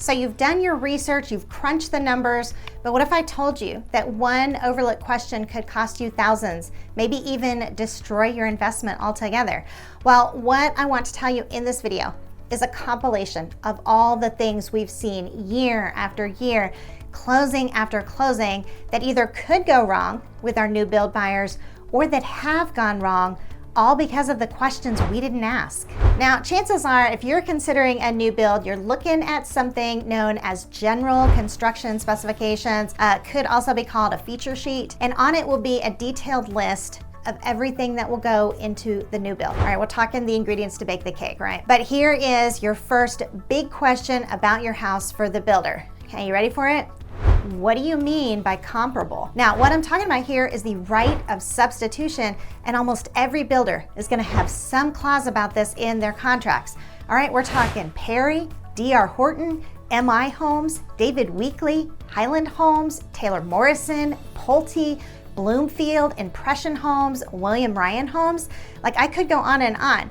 So you've done your research, you've crunched the numbers, but what if I told you that one overlooked question could cost you thousands, maybe even destroy your investment altogether? Well, what I want to tell you in this video is a compilation of all the things we've seen year after year, closing after closing, that either could go wrong with our new build buyers or that have gone wrong, all because of the questions we didn't ask. Now, chances are, if you're considering a new build, you're looking at something known as general construction specifications, could also be called a feature sheet, and on it will be a detailed list of everything that will go into the new build. All right, we're talking the ingredients to bake the cake, right? But here is your first big question about your house for the builder. Okay, you ready for it? What do you mean by comparable? Now, what I'm talking about here is the right of substitution, and almost every builder is gonna have some clause about this in their contracts. All right, we're talking Perry, D.R. Horton, M.I. Homes, David Weekley, Highland Homes, Taylor Morrison, Pulte, Bloomfield, Impression Homes, William Ryan Homes. Like, I could go on and on.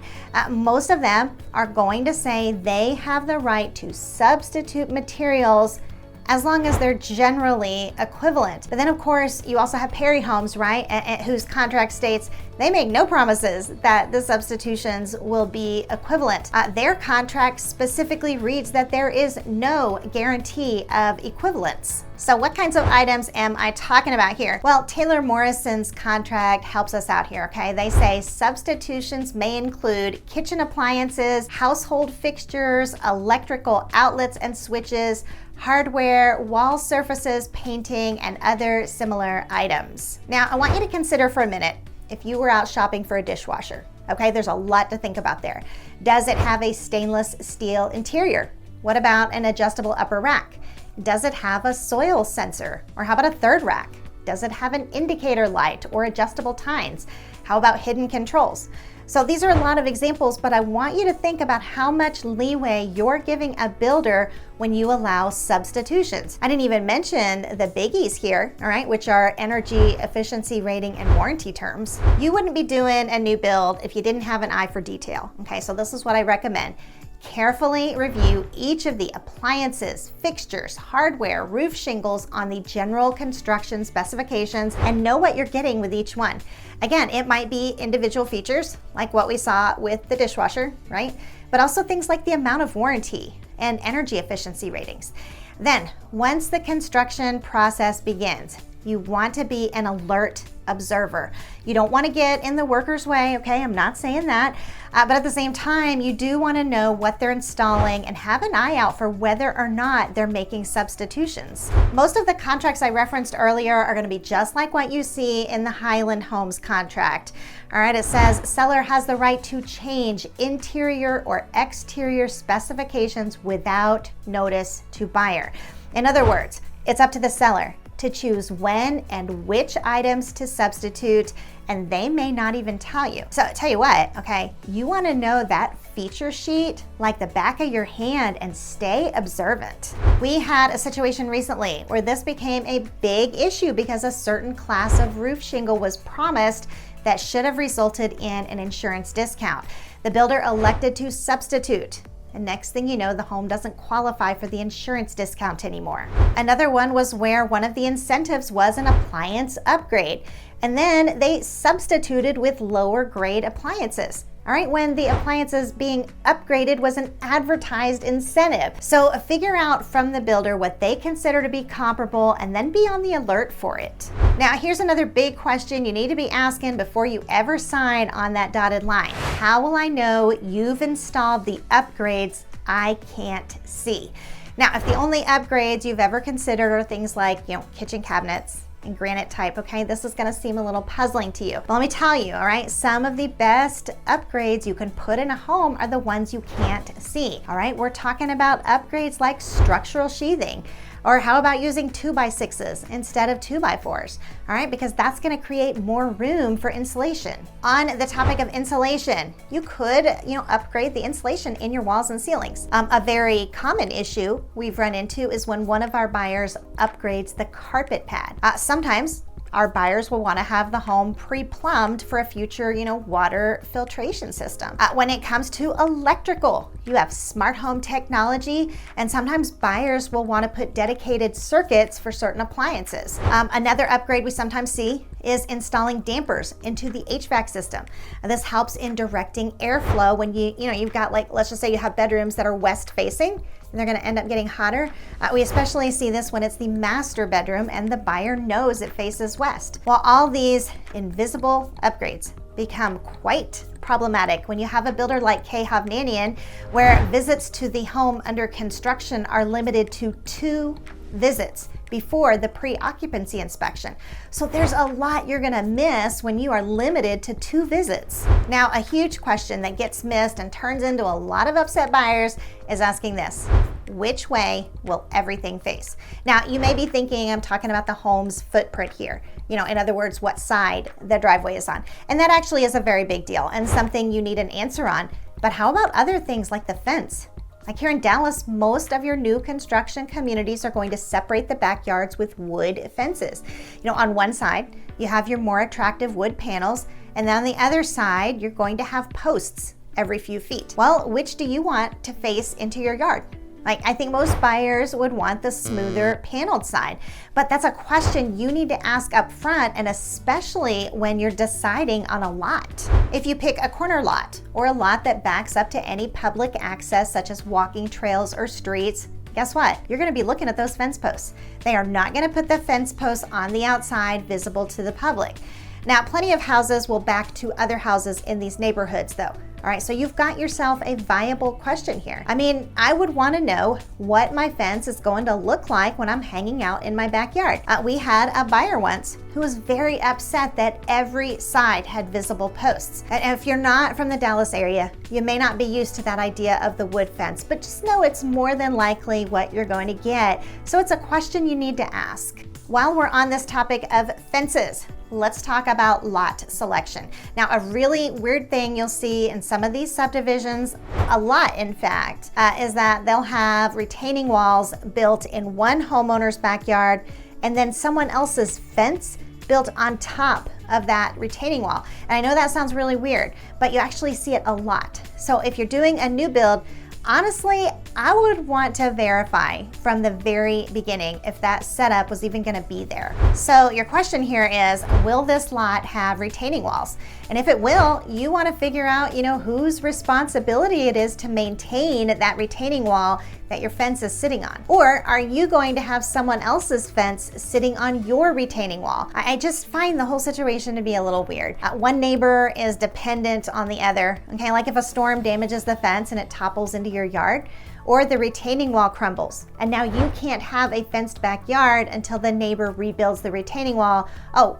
Most of them are going to say they have the right to substitute materials as long as they're generally equivalent. But then, of course, you also have Perry Homes, right, whose contract states they make no promises that the substitutions will be equivalent. Their contract specifically reads that there is no guarantee of equivalence. So what kinds of items am I talking about here? Well, Taylor Morrison's contract helps us out here, okay? They say substitutions may include kitchen appliances, household fixtures, electrical outlets and switches, hardware, wall surfaces, painting, and other similar items. Now, I want you to consider for a minute if you were out shopping for a dishwasher. Okay, there's a lot to think about there. Does it have a stainless steel interior? What about an adjustable upper rack? Does it have a soil sensor? Or how about a third rack? Does it have an indicator light or adjustable tines? How about hidden controls? So these are a lot of examples, but I want you to think about how much leeway you're giving a builder when you allow substitutions. I didn't even mention the biggies here, all right, which are energy efficiency rating and warranty terms. You wouldn't be doing a new build if you didn't have an eye for detail, okay? So this is what I recommend. Carefully review each of the appliances, fixtures, hardware, roof shingles on the general construction specifications and know what you're getting with each one. Again, it might be individual features like what we saw with the dishwasher, right? But also things like the amount of warranty and energy efficiency ratings. Then, once the construction process begins, you want to be an alert observer. You don't want to get in the worker's way, okay? I'm not saying that. But at the same time, you do want to know what they're installing and have an eye out for whether or not they're making substitutions. Most of the contracts I referenced earlier are going to be just like what you see in the Highland Homes contract. All right, it says seller has the right to change interior or exterior specifications without notice to buyer. In other words, it's up to the seller to choose when and which items to substitute, and they may not even tell you. So tell you what, okay, you want to know that feature sheet like the back of your hand and stay observant. We had a situation recently where this became a big issue because a certain class of roof shingle was promised that should have resulted in an insurance discount. The builder elected to substitute. And next thing you know, the home doesn't qualify for the insurance discount anymore. Another one was where one of the incentives was an appliance upgrade, and then they substituted with lower grade appliances. All right, when the appliances being upgraded was an advertised incentive. So figure out from the builder what they consider to be comparable and then be on the alert for it. Now, here's another big question you need to be asking before you ever sign on that dotted line. How will I know you've installed the upgrades I can't see? Now, if the only upgrades you've ever considered are things like, kitchen cabinets and granite type, okay, this is gonna seem a little puzzling to you. But let me tell you, all right, some of the best upgrades you can put in a home are the ones you can't see, all right? We're talking about upgrades like structural sheathing, or how about using 2x6s instead of 2x4s, all right? Because that's gonna create more room for insulation. On the topic of insulation, you could, upgrade the insulation in your walls and ceilings. A very common issue we've run into is when one of our buyers upgrades the carpet pad. Sometimes our buyers will want to have the home pre-plumbed for a future, water filtration system. When it comes to electrical, you have smart home technology, and sometimes buyers will want to put dedicated circuits for certain appliances. Another upgrade we sometimes see is installing dampers into the HVAC system. And this helps in directing airflow when you've got, like, let's just say you have bedrooms that are west facing, and they're going to end up getting hotter. We especially see this when it's the master bedroom and the buyer knows it faces west. Well, all these invisible upgrades become quite problematic when you have a builder like K. Hovnanian, where visits to the home under construction are limited to 2 visits before the pre-occupancy inspection. So there's a lot you're gonna miss when you are limited to 2 visits. Now, a huge question that gets missed and turns into a lot of upset buyers is asking this: which way will everything face? Now, you may be thinking I'm talking about the home's footprint here. In other words, what side the driveway is on. And that actually is a very big deal and something you need an answer on. But how about other things like the fence? Like here in Dallas, most of your new construction communities are going to separate the backyards with wood fences. On one side, you have your more attractive wood panels, and then on the other side, you're going to have posts every few feet. Well, which do you want to face into your yard? I think most buyers would want the smoother paneled side, but that's a question you need to ask up front, and especially when you're deciding on a lot. If you pick a corner lot or a lot that backs up to any public access such as walking trails or streets, guess what? You're going to be looking at those fence posts. They are not going to put the fence posts on the outside visible to the public. Now, plenty of houses will back to other houses in these neighborhoods though. All right, so you've got yourself a viable question here. I would want to know what my fence is going to look like when I'm hanging out in my backyard. We had a buyer once who was very upset that every side had visible posts. And if you're not from the Dallas area, you may not be used to that idea of the wood fence, but just know it's more than likely what you're going to get. So it's a question you need to ask. While we're on this topic of fences, let's talk about lot selection. Now, a really weird thing you'll see in some of these subdivisions, a lot in fact, is that they'll have retaining walls built in one homeowner's backyard and then someone else's fence built on top of that retaining wall. And I know that sounds really weird, but you actually see it a lot. So if you're doing a new build, honestly, I would want to verify from the very beginning if that setup was even going to be there. So your question here is, will this lot have retaining walls? And if it will, you want to figure out, whose responsibility it is to maintain that retaining wall that your fence is sitting on. Or are you going to have someone else's fence sitting on your retaining wall? I just find the whole situation to be a little weird. One neighbor is dependent on the other. Okay, like if a storm damages the fence and it topples into your yard, or the retaining wall crumbles, and now you can't have a fenced backyard until the neighbor rebuilds the retaining wall,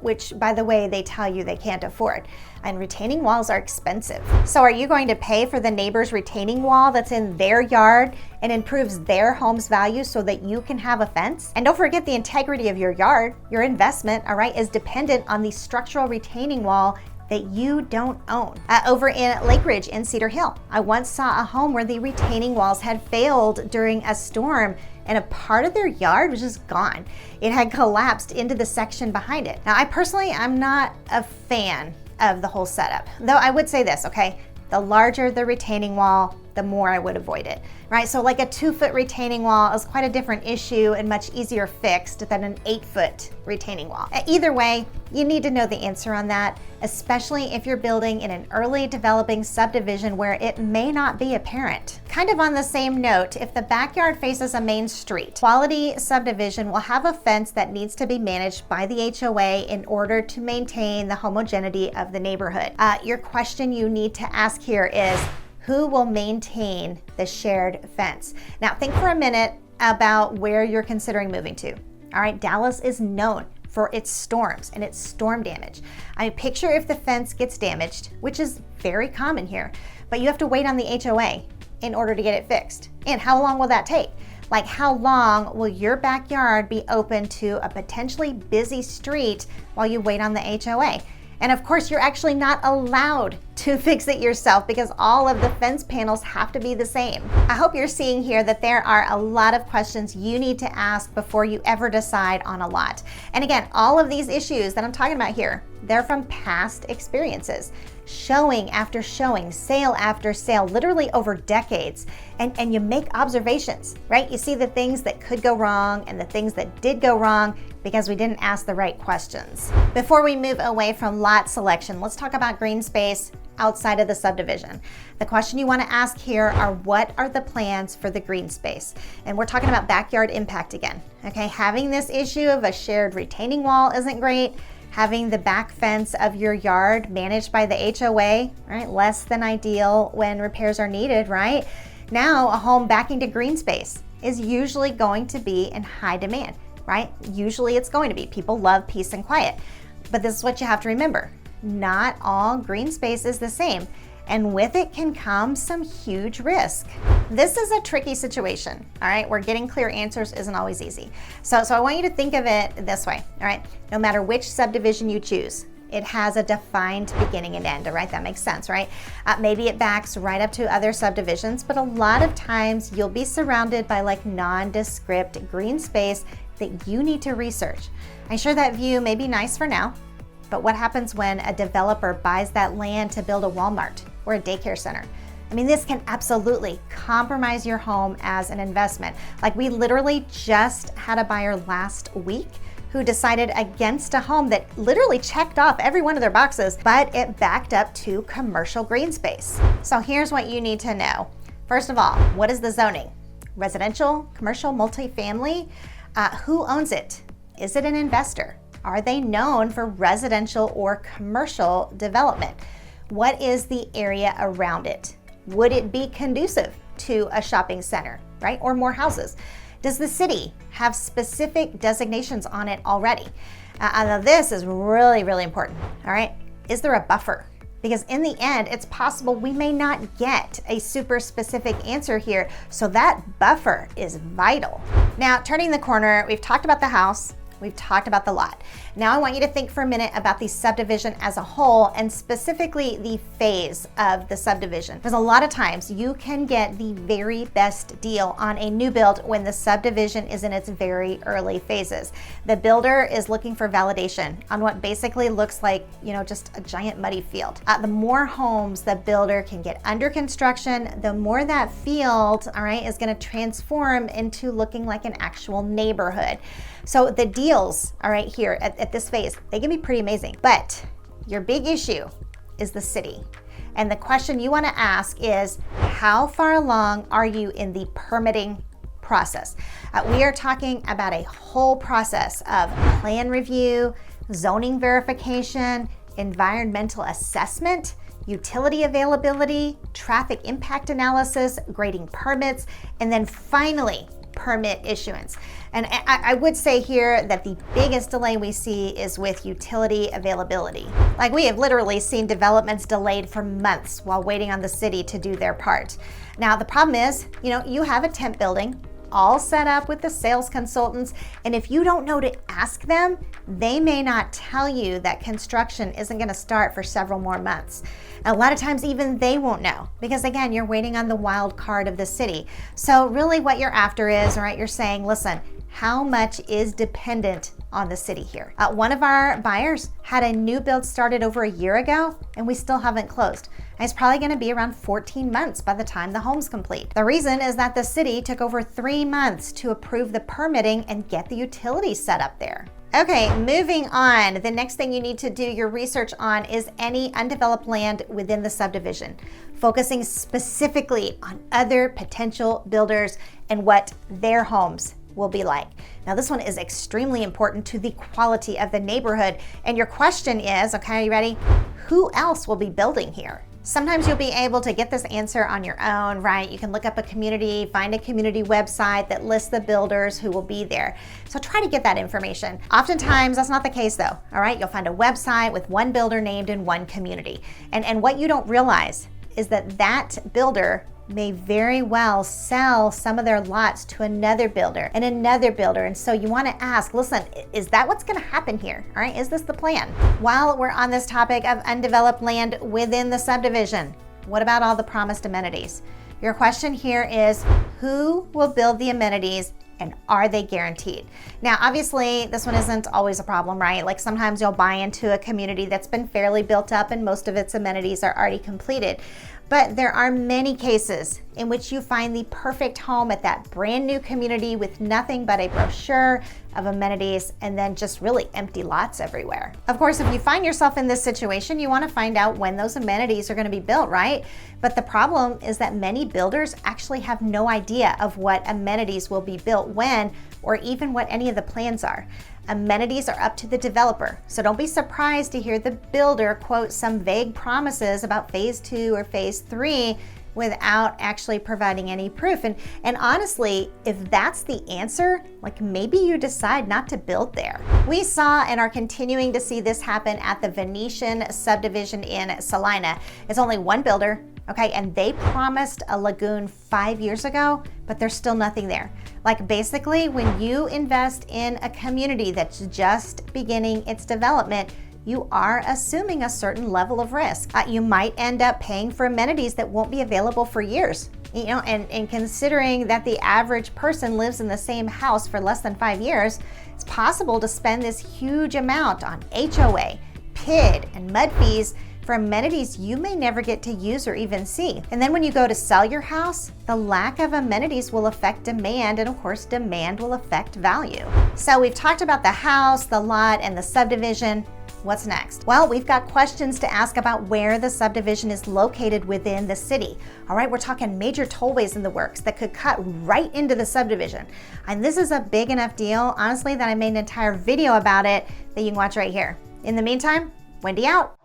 which, by the way, they tell you they can't afford. And retaining walls are expensive. So are you going to pay for the neighbor's retaining wall that's in their yard and improves their home's value so that you can have a fence? And don't forget the integrity of your yard. Your investment, is dependent on the structural retaining wall that you don't own. Over in Lake Ridge in Cedar Hill, I once saw a home where the retaining walls had failed during a storm and a part of their yard was just gone. It had collapsed into the section behind it. Now, I personally, I'm not a fan of the whole setup, though I would say this, okay? The larger the retaining wall, the more I would avoid it, right? So like a 2-foot retaining wall is quite a different issue and much easier fixed than an 8-foot retaining wall. Either way, you need to know the answer on that, especially if you're building in an early developing subdivision where it may not be apparent. Kind of on the same note, if the backyard faces a main street, quality subdivision will have a fence that needs to be managed by the HOA in order to maintain the homogeneity of the neighborhood. Your question you need to ask here is, who will maintain the shared fence? Now think for a minute about where you're considering moving to. All right, Dallas is known for its storms and its storm damage. Picture if the fence gets damaged, which is very common here, but you have to wait on the HOA in order to get it fixed. And how long will that take? Like, how long will your backyard be open to a potentially busy street while you wait on the HOA? And of course, you're actually not allowed to fix it yourself because all of the fence panels have to be the same. I hope you're seeing here that there are a lot of questions you need to ask before you ever decide on a lot. And again, all of these issues that I'm talking about here, they're from past experiences. Showing after showing, sale after sale, literally over decades. And you make observations, right? You see the things that could go wrong and the things that did go wrong because we didn't ask the right questions. Before we move away from lot selection, let's talk about green space outside of the subdivision. The question you want to ask here are, what are the plans for the green space? And we're talking about backyard impact again. Okay, having this issue of a shared retaining wall isn't great. Having the back fence of your yard managed by the HOA, right? Less than ideal when repairs are needed, right? Now, a home backing to green space is usually going to be in high demand, right? Usually it's going to be. People love peace and quiet. But this is what you have to remember. Not all green space is the same, and with it can come some huge risk. This is a tricky situation, all right, where getting clear answers isn't always easy. So I want you to think of it this way, all right? No matter which subdivision you choose, it has a defined beginning and end, all right? That makes sense, right? Maybe it backs right up to other subdivisions, but a lot of times you'll be surrounded by like nondescript green space that you need to research. I'm sure that view may be nice for now, but what happens when a developer buys that land to build a Walmart or a daycare center? I mean, this can absolutely compromise your home as an investment. Like, we literally just had a buyer last week who decided against a home that literally checked off every one of their boxes, but it backed up to commercial green space. So here's what you need to know. First of all, what is the zoning? Residential, commercial, multifamily? Who owns it? Is it an investor? Are they known for residential or commercial development? What is the area around it? Would it be conducive to a shopping center, right? Or more houses? Does the city have specific designations on it already? Now this is really, really important, all right? Is there a buffer? Because in the end, it's possible we may not get a super specific answer here, so that buffer is vital. Now, turning the corner, we've talked about the house, we've talked about the lot. Now I want you to think for a minute about the subdivision as a whole, and specifically the phase of the subdivision. Because a lot of times you can get the very best deal on a new build when the subdivision is in its very early phases. The builder is looking for validation on what basically looks like, just a giant muddy field. The more homes the builder can get under construction, the more that field, all right, is going to transform into looking like an actual neighborhood. So the deals, all right, here at this phase, they can be pretty amazing. But your big issue is the city. And the question you want to ask is, how far along are you in the permitting process? We are talking about a whole process of plan review, zoning verification, environmental assessment, utility availability, traffic impact analysis, grading permits, and then finally, permit issuance. And I would say here that the biggest delay we see is with utility availability. Like, we have literally seen developments delayed for months while waiting on the city to do their part. Now, the problem is, you have a temp building all set up with the sales consultants, and if you don't know to ask them, they may not tell you that construction isn't going to start for several more months. A lot of times even they won't know, because again, you're waiting on the wild card of the city. So really what you're after is, all right, you're saying, listen, how much is dependent on the city here? One of our buyers had a new build started over a year ago, and we still haven't closed. And it's probably going to be around 14 months by the time the home's complete. The reason is that the city took over 3 months to approve the permitting and get the utilities set up there. Okay, moving on. The next thing you need to do your research on is any undeveloped land within the subdivision, focusing specifically on other potential builders and what their homes will be like. Now, this one is extremely important to the quality of the neighborhood. And your question is, okay, are you ready? Who else will be building here? Sometimes you'll be able to get this answer on your own, right? You can look up a community, find a community website that lists the builders who will be there. So try to get that information. Oftentimes, that's not the case though, all right? You'll find a website with one builder named in one community. And what you don't realize is that that builder may very well sell some of their lots to another builder and another builder. And so you want to ask, listen, is that what's going to happen here? All right, is this the plan? While we're on this topic of undeveloped land within the subdivision, what about all the promised amenities? Your question here is, who will build the amenities and are they guaranteed? Now, obviously, this one isn't always a problem, right? Like sometimes you'll buy into a community that's been fairly built up and most of its amenities are already completed. But there are many cases in which you find the perfect home at that brand new community with nothing but a brochure of amenities and then just really empty lots everywhere. Of course, if you find yourself in this situation, you want to find out when those amenities are going to be built, right? But the problem is that many builders actually have no idea of what amenities will be built when, or even what any of the plans are. Amenities are up to the developer, so don't be surprised to hear the builder quote some vague promises about phase 2 or phase 3 without actually providing any proof. And honestly, if that's the answer, like maybe you decide not to build there. We saw and are continuing to see this happen at the Venetian subdivision in Salina. It's only one builder, okay, and they promised a lagoon 5 years ago, but there's still nothing there. Like basically, when you invest in a community that's just beginning its development, you are assuming a certain level of risk. You might end up paying for amenities that won't be available for years. You know, and considering that the average person lives in the same house for less than 5 years, it's possible to spend this huge amount on HOA, PID, and mud fees for amenities you may never get to use or even see. And then when you go to sell your house, the lack of amenities will affect demand, and of course, demand will affect value. So we've talked about the house, the lot, and the subdivision. What's next? Well, we've got questions to ask about where the subdivision is located within the city. All right, we're talking major tollways in the works that could cut right into the subdivision. And this is a big enough deal, honestly, that I made an entire video about it that you can watch right here. In the meantime, Wendy out.